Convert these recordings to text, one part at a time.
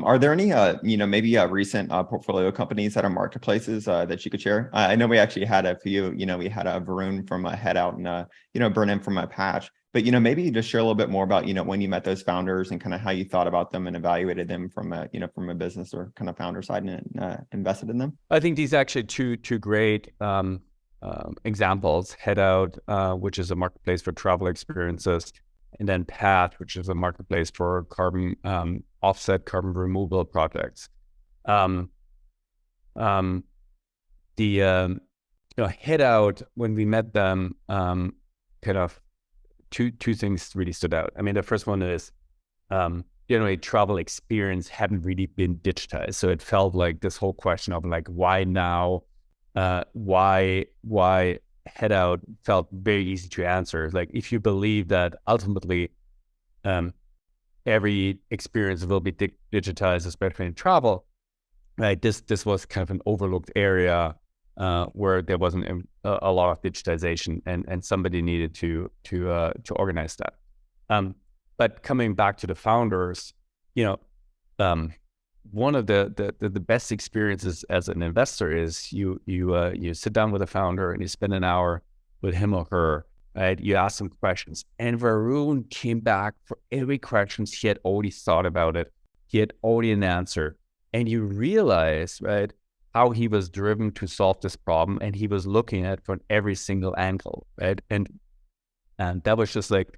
Are there any, maybe recent portfolio companies that are marketplaces that you could share? I know we actually had a few. We had a Varun from Head Out and Burnham from a Patch. But maybe just share a little bit more about when you met those founders and kind of how you thought about them and evaluated them from a from a business or kind of founder side and invested in them. I think these are actually two great examples. Head Out, which is a marketplace for travel experiences, and then Path, which is a marketplace for carbon offset carbon removal projects. Um, um, the Head Out, when we met them, kind of two things really stood out. I mean, the first one is generally travel experience hadn't really been digitized, so it felt like this whole question of like why now, why Head Out felt very easy to answer. Like if you believe that ultimately every experience will be digitized, especially in travel, right? This was kind of an overlooked area where there wasn't a lot of digitization, and somebody needed to organize that. But coming back to the founders, one of the best experiences as an investor is you sit down with a founder and you spend an hour with him or her, right? You ask them questions, and Varun came back for every question. He had already thought about it. He had already an answer, and you realize, right, how he was driven to solve this problem, and he was looking at it from every single angle, right? And that was just like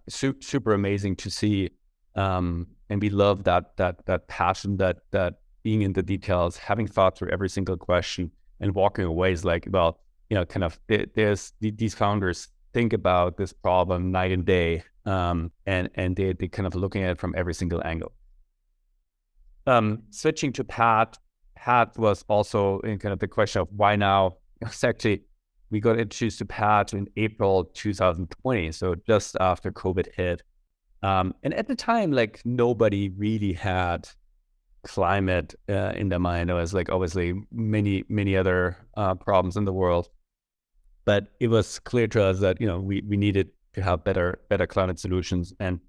super amazing to see. And we love that passion, that being in the details, having thought through every single question, and walking away is like, well, kind of there's these founders think about this problem night and day, and they kind of looking at it from every single angle. Switching to Pat was also in kind of the question of why now. It's actually, we got introduced to Pat in April 2020, so just after COVID hit. And at the time, like nobody really had climate in their mind. There was like obviously many other problems in the world, but it was clear to us that we needed to have better climate solutions, and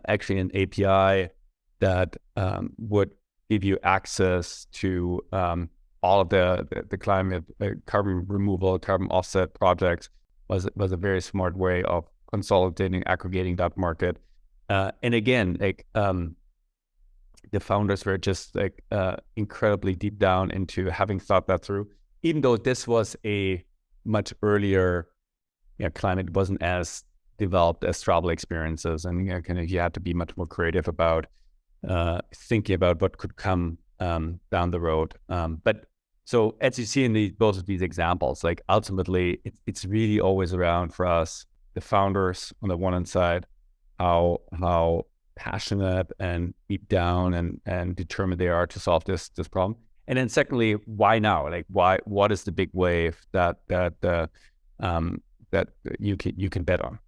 actually an API that would give you access to all of the climate carbon removal, carbon offset projects was a very smart way of consolidating, aggregating that market. And again, like the founders were just like incredibly deep down into having thought that through. Even though this was a much earlier climate, wasn't as developed as travel experiences, and kind of you had to be much more creative about thinking about what could come down the road. But so as you see in both of these examples, like ultimately it's really always around for us, the founders on the one hand side, how passionate and deep down and determined they are to solve this problem. And then secondly, why now? Like what is the big wave that you can bet on?